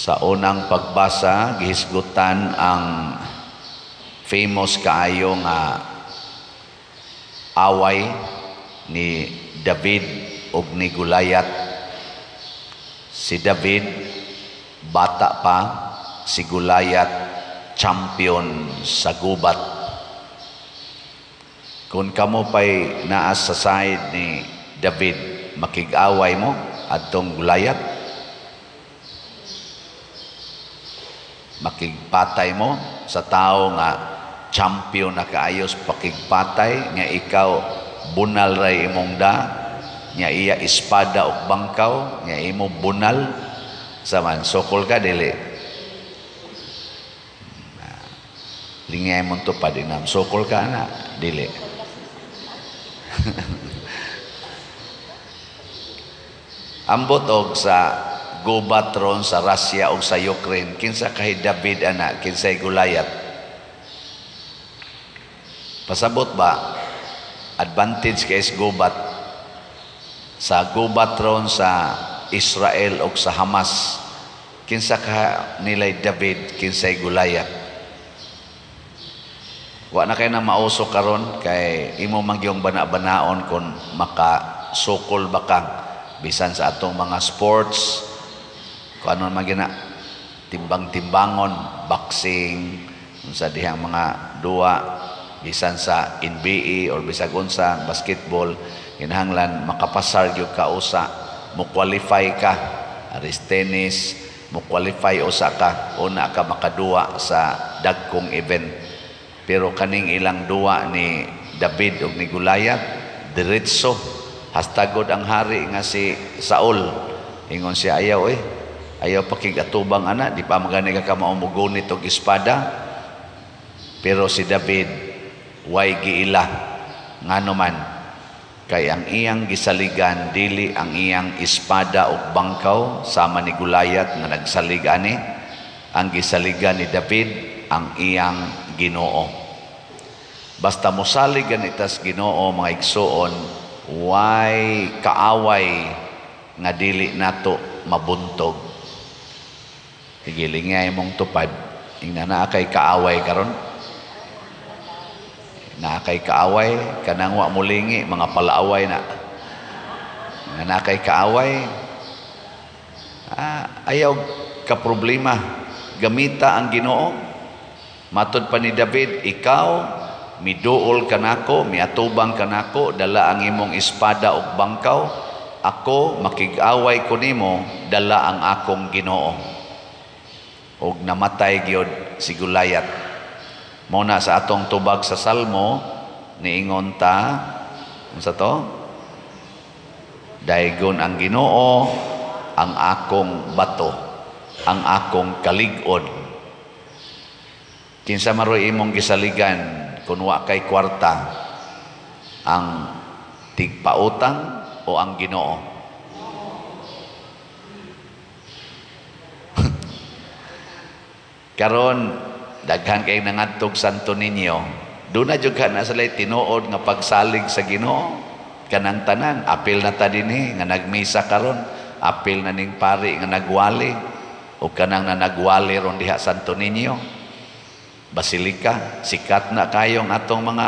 Sa unang pagbasa, gihisgutan ang famous kaayo nga away ni David ug ni Goliath. Si David, bata pa, si Goliath, champion sa gubat. Kung kamo pa'y naas sa side ni David, makig-away mo adtong Goliath? Makigpatay mo sa tao nga champion na kaayos pakigpatay nga ikaw bunal ray imong da nga iya espada ug bangkaw nga imo bunal saman sokol ka dili lingay mo to pa dinam sokol ka na dili ambot og sa gubat ron sa Russia o sa Ukraine, kinsa kay David anak, kinsay Goliath. Pasabot ba, advantage kay gubat. Sa gubat ron sa Israel o sa Hamas, kinsa ka nilay David, kinsay Goliath. Wa na kayo na mauso karon kay imo mangyong bana-banaon kung makasukol ba ka, bisan sa atong mga sports, kung ano magina timbang-timbangon, boxing, sa dihang mga duwa, bisan sa NBA or bisag unsa basketball, kinahanglan makapasar gyud ka usa, mo qualify ka, aris tennis, mo qualify usa ka, una ka makaduwa sa dagkong event. Pero kaning ilang duwa ni David ug ni Goliath, diretso hastagod ang hari nga si Saul, ingon siya ayaw pakigatubang ana, di pa magani ka maumugunit og espada. Pero si David way giila ngano man kay ang iyang gisaligan dili ang iyang espada ug bangkaw sama ni Goliath nga nagsalig ani. Ang gisaligan ni David ang iyang Ginoo. Basta mosalig ganitas Ginoo mga igsoon, way kaaway nga dili nato mabuntog. Higilingay mong tupad, ingna na kay kaaway karon. Na kay kaaway, kanang wa mulingi, mga palaaway na. Na kay kaaway, ayaw ka problema, gamita ang Ginoo. Matod pa ni David, ikaw, miduol ka nako, miatubang ka nako, dala ang imong espada ug bangkaw, ako makig-away ko nimo, dala ang akong Ginoo. Og namatay gyud si Goliath. Muna sa atong tubag sa Salmo niingon ta unsa to? Daygon ang Ginoo ang akong bato, ang akong kalig-on. Kinsa maroy imong gisaligan kun wa kay kwarta, ang tigpautang o ang Ginoo? Karon daghan kay nangadtog Santo Niño, doon na jud ka na salay tinuod nga pagsalig sa Ginoo. Kanang tanan apil na ta dinhi nga nagmisa karon, apil na ning pari nga nagwali o kanang na nagwali ron diha Santo Niño Basilika. Sikat na kayong atong mga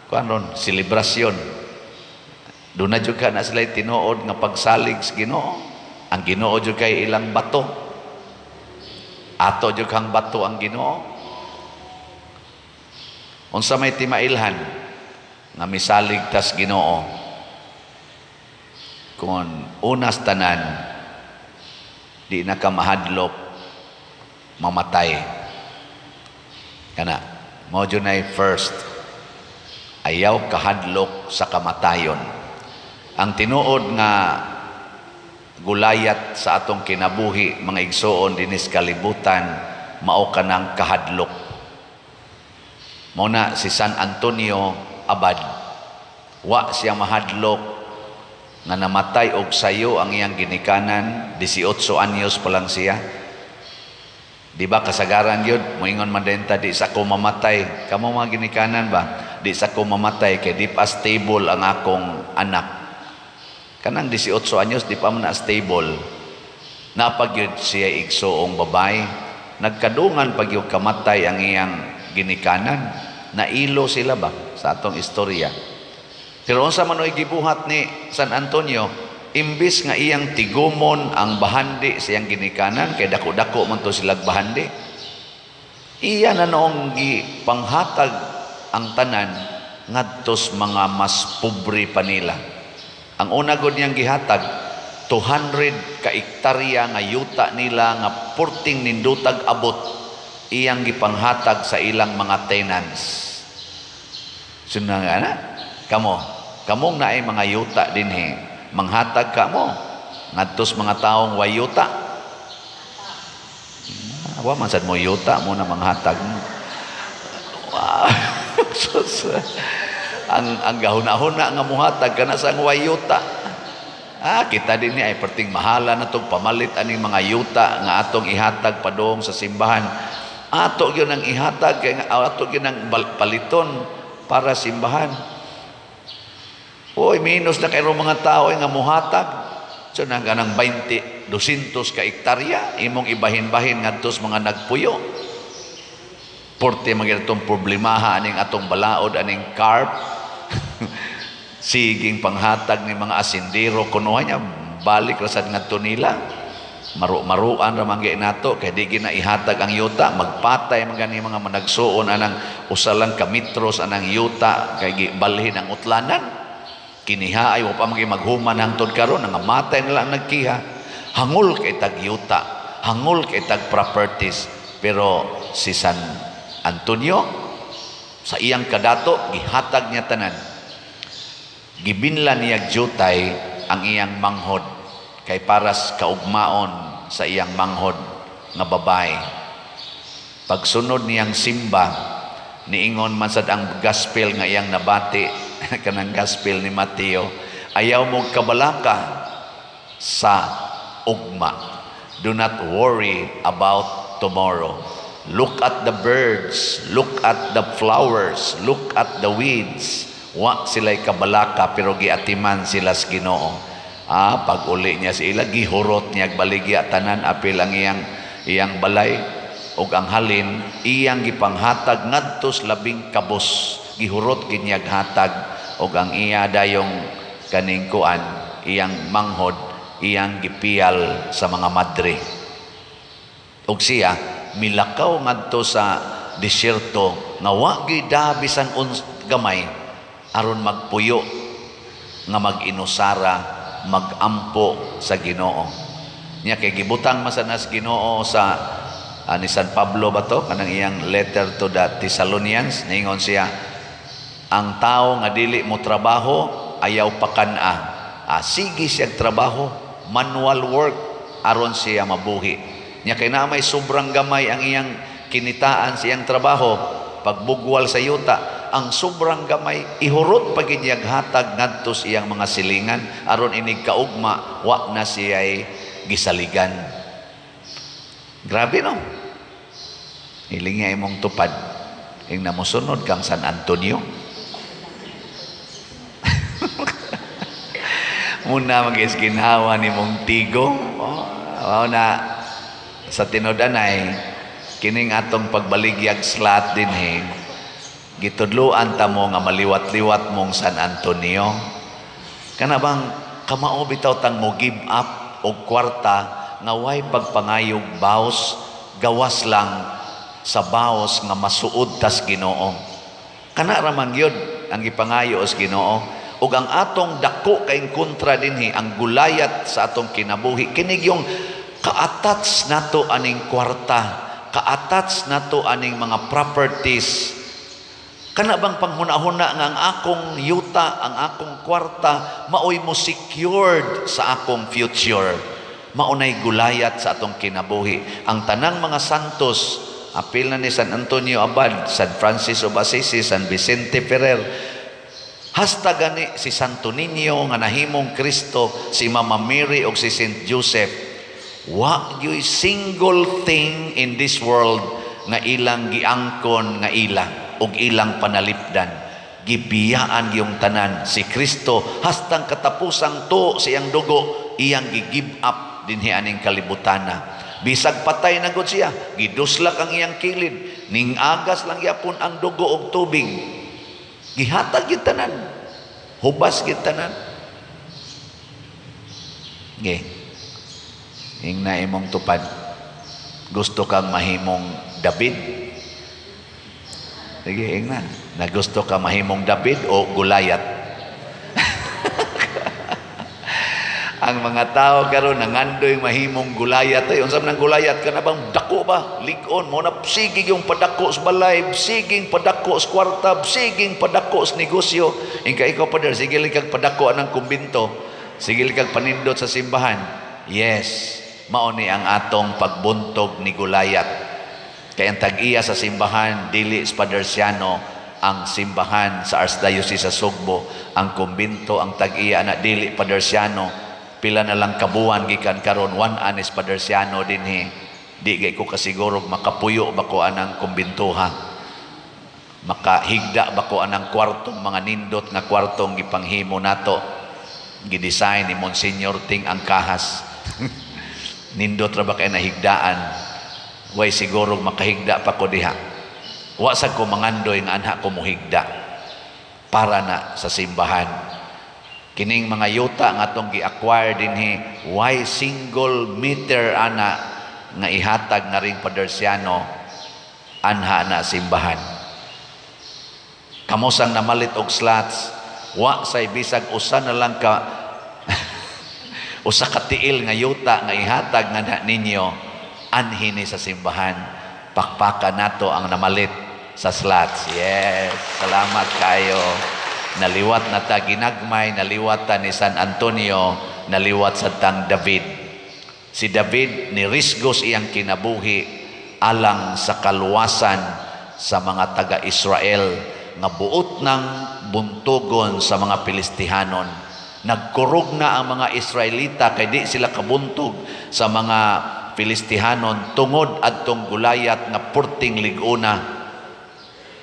kuanon selebrasyon. Doon na jud ka na salay tinuod nga pagsalig sa Ginoo. Ang Ginoo jud kay ilang bato, ato jud kang bato ang Ginoo. Unsa may timailhan nga misalig tas Ginoo? Kung unas tanan di na ka mahadlok mamatay kana mo jud nay first, ayaw kahadlok sa kamatayon. Ang tinuod nga Goliath sa atong kinabuhi mga igsoon dinis kalibutan mao kanang kahadlok. Muna si San Antonio Abad, wa siya mahadlok nga namatay og sayo ang iyang ginikanan, 18 anyos pa lang siya. Di ba kasagaran yun, moingon man din ta, di sa ko mamatay. Kamo mga ginikanan ba? Di sa ko mamatay kay di pa stable ang akong anak. Kanang 18 anyos di pa man na stable. Napagyud siya igsoong babae, nagkadungan pagyud kamatay ang iyang ginikanan. Nailo sila ba sa atong istorya? Pero unsa man oy gibuhat ni San Antonio, imbis nga iyang tigumon ang bahandi sa iyang ginikanan, kay dako-dako man to silang bahandi, iya na noong gipanghatag ang tanan ngadtos mga mas pobre pa nila. Ang una gud niyang gihatag 200 ka ektarya nga yuta nila nga porting nindutag abot, iyang gipanghatag sa ilang mga tenants. Sunang ana, kamong naay mga yuta dinhi, manghatag ka mo ngadtos mga taong way yuta. Wa man sad mo yuta mo na manghatag. Wow. ang gahuna-huna nga muhatag kana sa way yuta. Kita din ay perting mahala na itong pamalit aning mga yuta nga atong ihatag padong sa simbahan. Ato yun ang ihatag, ato yun ang paliton para simbahan. Uy, minus na kayo mga tao nga muhatag. So na ganang 200 ka ektarya, imong ibahin-bahin nga tos mga nagpuyo. Porte magiging problemaha aning atong balaod, aning carp. Siging panghatag ni mga asindero kunuha niya balik rasad ngadto nila, maruan ra man nato kay di ginaihatag ang yuta, magpatay man gani mga managsuon anang usalang kamitros anang yuta kay gibalhin ang utlanan. Kiniha ay wa pa maghuman hangtod karon nga matay nila ang nagkiha. Hangul kay tag yuta, hangul kay tag properties. Pero si San Antonio sa iyang kadato gihatag niya tanan. Gibinlan niya jutay ang iyang manghod kay paras kaugmaon sa iyang manghod nga babae. Pagsunod niyang simba, niingon man sad ang gospel nga iyang nabati kanang gospel ni Mateo, ayaw mo kabalaka sa ugma. Do not worry about tomorrow. Look at the birds, look at the flowers, look at the weeds. Wa sila'y kabalaka pero giatiman sila sa Ginoo. Pag uli niya sila, gihurot niya baligya tanan apil ang iyang balay ug ang halin iyang gipanghatag ngadtos labing kabos. Gihurot ginyag hatag ug ang iya dayong kaning kuan, iyang manghod, iyang gipiyal sa mga madre. Ug siya milakaw ngadto sa disyerto nga wa gyud bisan gamay aron magpuyo nga mag-inusara, magampo sa Ginoo. Nya kay gibutang masanas Ginoo sa ni San Pablo ba to kanang iyang letter to the Thessalonians, ningon siya, ang tao nga dili mo trabaho ayaw pakana. Sige siya trabaho, manual work aron siya mabuhi. Nya kay na may sobrang gamay ang iyang kinitaan sa iyang trabaho, pagbugwal sa yuta, ang sobrang gamay ihurot pagid hatag ngadto sa iyang mga silingan aron inig kaugma wa na siya'y gisaligan. Grabe no? Hilinga imong tupad ing namusunod kang San Antonio. Muna mag-isginhawa ni mong tigo. Na sa tinudanay kining atong pagbaligyag slat din gitudluan ta mo nga maliwat-liwat mong San Antonio. Kana bang kamao bitaw tang mo give up og kwarta nga way pagpangayog baos, gawas lang sa baos nga masuod tas Ginoo. Kana ra man gyud ang gipangayo sa Ginoo. Ug ang atong dako kay kontra dinhi ang gulayat sa atong kinabuhi kinig yung ka-attach nato aning kwarta, ka-attach nato aning mga properties. Kana bang panghuna-huna nga ang akong yuta, ang akong kwarta, maoy mo secured sa akong future. Maunay gulayat sa atong kinabuhi. Ang tanang mga santos, apil na ni San Antonio Abad, San Francis of Assisi, San Vicente Ferrer, hasta gani si Santo Niño nga nahimong Kristo, si Mama Mary o si Saint Joseph, wa yo'y single thing in this world nga ilang giangkon nga ilang ug ilang panalipdan. Gibiyaan yung tanan si Kristo hastang katapusang to siyang dugo iyang gi-give up dinhi aning kalibutana. Bisag patay na gud siya, giduslak ang iyang kilid, ning agas lang yapon ang dugo og tubig. Gihatag gyud tanan. Hubas gyud tanan. Okay. Ing na imong tupad. Gusto kang mahimong David? Sige, ing na. Nagusto ka mahimong David o Gulayat? Ang mga tao karon nangandoy mahimong Gulayat. Ay, unsam nang Gulayat ka na bang dako ba? Ligon mo na sigig yung padako sa balay, siging padako sa kwarta, siging padako sa negosyo. Ingka ikaw pa der, sige kag padako anang kumbinto, sige kag panindot sa simbahan. Yes, mao ni ang atong pagbuntog ni Gulayat. Kaya ang tag-iya sa simbahan, dili sa Padersiano, ang simbahan sa Archdiocese sa Sugbo, ang kumbinto, ang tag-iya na dili Padersiano. Pila na lang kabuan gikan karon 1 anis Padersiano dinhi. Di gay ko kasiguro makapuyo ba ko anang kumbintuha. Makahigda ba ko anang kwartong mga nindot nga kwartong gipanghimo nato. Gidesign ni Monsignor Ting ang kahas. Nindot ra ba kay nahigdaan. Way siguro makahigda pa ko diha. Wa sa ko mangandoy nga anha ko mohigda para na sa simbahan. Kining mga yuta nga atong gi-acquire dinhi, why single meter ana nga ihatag na ring Padersiano anha na simbahan. Kamosang namalit og slots, wa say bisag usa na lang ka usa ka tiil nga yuta nga ihatag nga ninyo anhi ni sa simbahan. Pakpakan nato ang namalit sa slots. Yes, salamat kayo. Naliwat na ta ginagmay, naliwat ta ni San Antonio, naliwat sa tang David. Si David nirisgos iyang kinabuhi alang sa kaluwasan sa mga taga-Israel nga buot ng buntugon sa mga Pilistihanon. Nagkurog na ang mga Israelita kay di sila kabuntog sa mga Pilistihanon tungod adtong Gulayat nga purting liguna.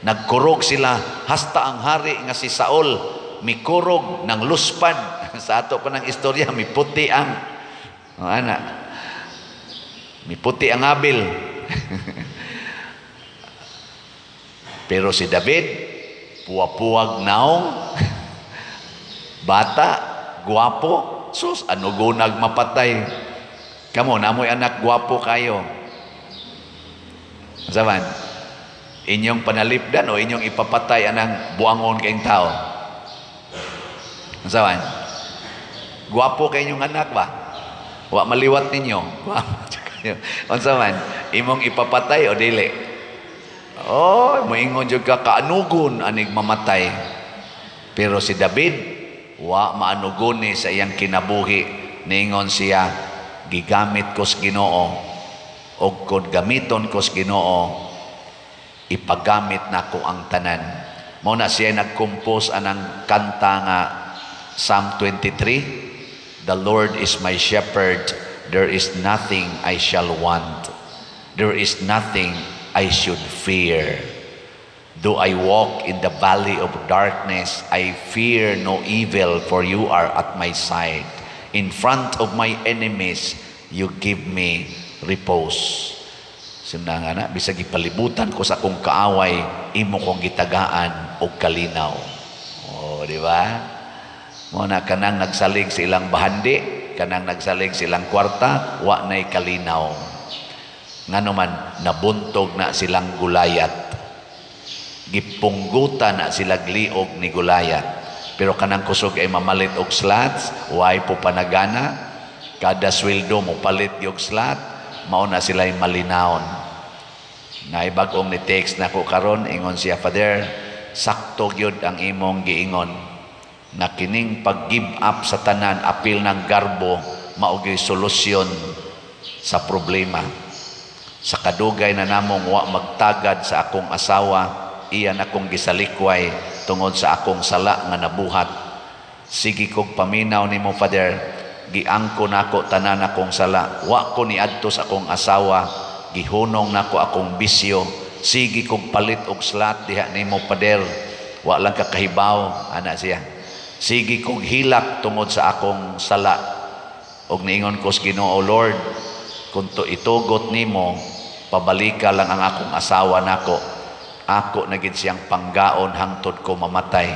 Nagkurog sila hasta ang hari nga si Saul mikurog ng luspad. Sa ato pa ng istorya, miputi ang miputi ang Abil. Pero si David puwa-puwag naong bata, guwapo, sus ano gunag mapatay. Kamo namoy anak guwapo kayo. Saban inyong panalipdan o inyong ipapatay anang buangon kayong tao? Saban? Guwapo kayong anak ba? Wa maliwat ninyo. Saban? Imong ipapatay o dili? Oh, moingon jud ka kaanugon anig mamatay. Pero si David wa maanugon ni sa iyang kinabuhi. Ningon siya, gigamit ko sa Ginoo og kung gamiton ko sa Ginoo ipagamit na ko ang tanan. Muna siya nag-compose anang kanta nga Psalm 23, The Lord is my shepherd, there is nothing I shall want. There is nothing I should fear. Though I walk in the valley of darkness, I fear no evil, for you are at my side. In front of my enemies, you give me repose. Simna nga na, bisag ipalibutan ko sa akong kaaway, imo kong gitagaan o kalinaw. O, di ba? Muna kanang nagsalig silang bahandi, kanang nagsalig silang kwarta, wa na'y kalinaw. Nga naman, nabuntog na silang Gulayat. Gipunggutan na sila gliog ni Gulayat. Pero kanang kusog ay mamalit og slots, way po panagana, kada sweldo mo palit yung slot, mauna sila'y malinawon. Naibagong ni text na ko karon, ingon siya, Father, sakto gyud ang imong giingon na kining pag-give up sa tanan, apil ng garbo, maugay solusyon sa problema. Sa kadugay na namong wa magtagad sa akong asawa, iyan akong gisalikway tungod sa akong sala nga nabuhat. Sige kog paminaw nimo, Father, giangko nako tanan akong sala, wa ko niadto sa akong asawa, gihunong nako akong bisyo, sige kog palit og slot diha nimo, Pader, wa lang kakahibaw ana siya, sige kog hilak tungod sa akong sala, Og niingon ko sa Ginoo, Lord, kung to itugot nimo, pabalika lang ang akong asawa nako. Ako na gid siyang panggaon hangtod ko mamatay.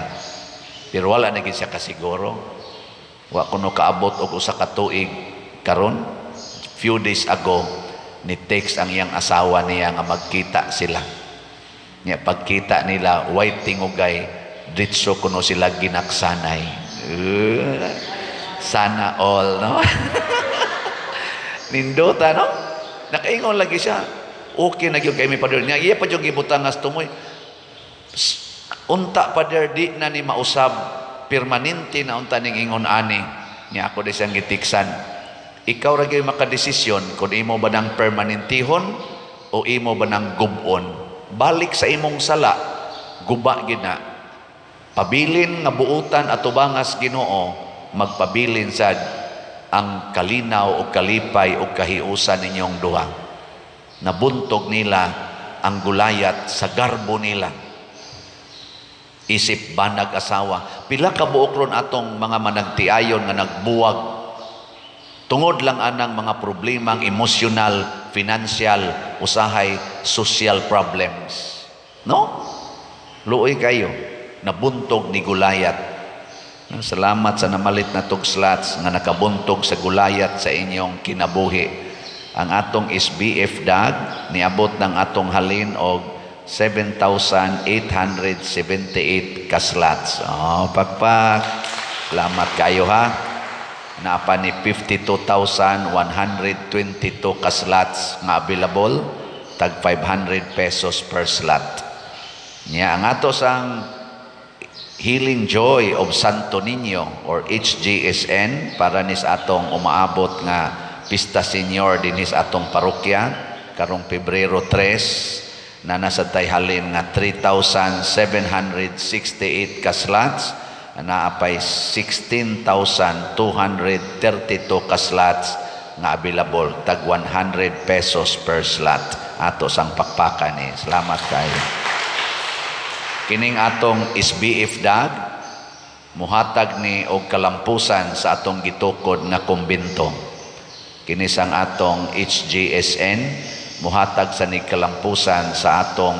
Pero wala na gid siya kasiguro. Wa kuno kaabot og usa ka tuig karon. Few days ago, ni text ang iyang asawa niya nga magkita sila. Nya pagkita nila, way tingugay, ditso kuno sila ginaksanay. Sana all, no? Nindota, no? Nakaingon lagi siya. Okay na gyud kay mi pader niya. Iya pa jud gibutang as tumoy. Unta pader di na ni mausab permanente na unta ning ingon ani. Nya ako di siyang gitiksan. Ikaw ra gyud makadesisyon kung imo ba nang permanentihon o imo ba nang gubon. Balik sa imong sala, guba gid na. Pabilin nga buutan at tubangas Ginoo, magpabilin sad ang kalinaw o kalipay o kahiusan ninyong duha. Nabuntog nila ang gulayat sa garbo nila. Isip banag asawa. Pila ka buok ron atong mga managtiayon nga nagbuwag. Tungod lang anang mga problemang emosyonal, financial, usahay, social problems. No? Luoy kayo. Nabuntog ni gulayat. Salamat sa namalit na tugslats nga nakabuntog sa gulayat sa inyong kinabuhi. Ang atong SBF dag niabot ng atong halin og 7,878 kaslats. Oh, pakpak. Salamat kayo ha. Napa ni 52,122 kaslats nga available, tag 500 pesos per slot. Nya ang ato sang Healing Joy of Santo Niño or HJSN para nis atong umaabot nga Pista Senior dinis atong parokya karong Pebrero 3 na nasa tayhalin nga 3,768 kaslots na apay 16,232 kaslots nga available tag 100 pesos per slot ato sang pakpakan ni. Salamat kayo. Kining atong SBF dag muhatag ni og kalampusan sa atong gitukod nga kumbento. Kinisang atong HJSN muhatag sa ni kalampusan sa atong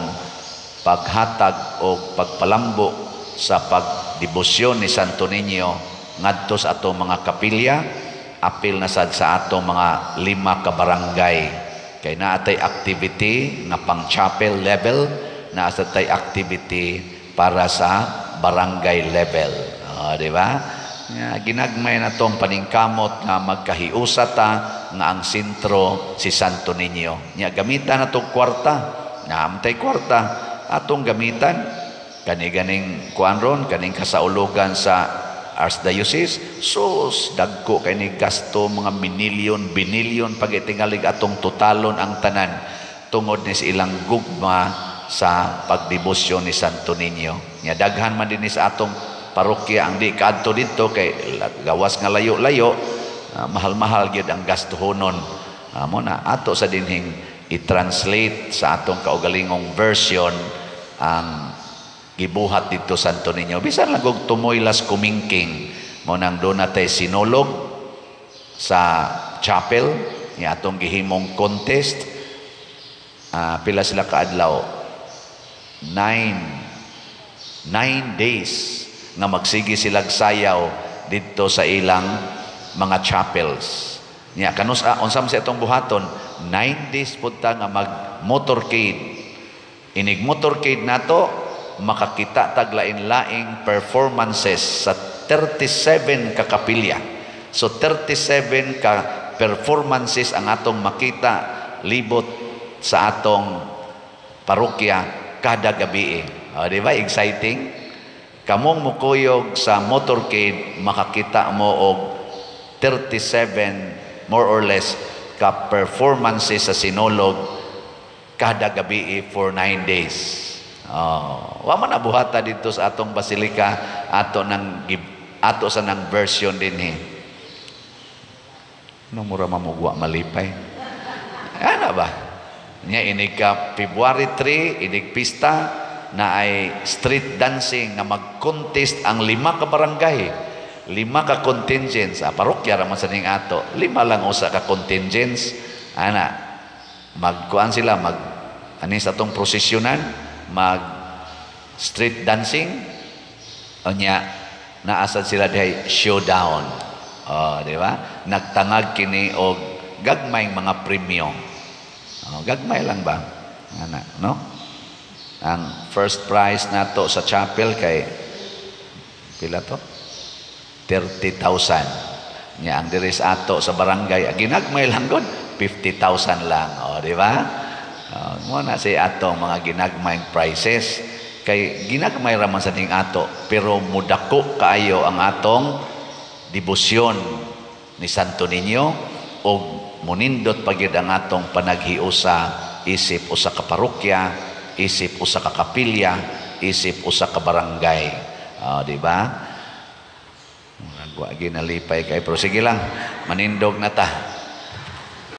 paghatag o pagpalambo sa pagdebosyon ni Santo Niño ngadto sa atong mga kapilya, apil na sad sa atong mga 5 ka barangay. Kay naatay activity nga pang chapel level, naatay activity para sa barangay level. Di ba? Ginagmay na tong paningkamot nga magkahiusa ta nga ang sentro si Santo Niño. Nya gamitan na tong kwarta. Naamtay kwarta atong gamitan kani-ganing kuan kaning kasaulugan sa Archdiocese. Sus dagko kay ni gasto mga binilyon pagitingalig atong totalon ang tanan tungod ni sa ilang gugma sa pagdebosyon ni Santo Niño. Nya daghan man din sa atong parokya ang di kadto dito kay gawas nga layo-layo, mahal-mahal gyud ang gastuhonon. Mo na ato sa dinhing i-translate sa atong kaugalingong version ang gibuhat dito Santo Niño. Bisan lang og tumoy las kumingking mo nang do natay sinolog sa chapel ni atong gihimong contest. Pila sila kaadlaw? 9 days nga magsigi silag sayaw dito sa ilang mga chapels. Nya kanus unsam sa itong buhaton 9 days punta nga mag motorcade. Inig motorcade nato makakita tag lain-laing performances sa 37 ka kapilya. So 37 ka performances ang atong makita libot sa atong parokya kada gabi. Di ba exciting? Kamong mukuyog sa motorcade, makakita mo og 37 more or less ka performances sa sinolog kada gabi for 9 days. Wa man nabuhata dito sa atong basilika ato sa nang version dinhi. No mura mamugwa malipay. Ana ba? Nya inig ka February 3 inig pista na ay street dancing nga mag-contest ang 5 ka barangay 5 ka contingents, parokya raman sa ning ato, 5 lang usa ka contingents, ana, magkuan sila, anis atong prosesyonan, mag street dancing, o niya, naasad sila dihay showdown. Di ba? Nagtangag kini og gagmayng mga premyo. Gagmay lang ba? Ana, no? Ang first prize nato sa chapel kay pila to? 30,000. Nya ang diri sa ato sa barangay, ginagmay lang gud 50,000 lang. Di ba? Mo na si atong mga ginagmayng prizes kay ginagmay raman sa ning ato pero mudako kaayo ang atong debosyon ni Santo Niño o munindot pagyud ang atong panaghiusa isip usa ka parokya, isip usa ka kapilya, isip usa ka barangay. Di ba? Wa ginalipay kay pero sige lang manindog na ta.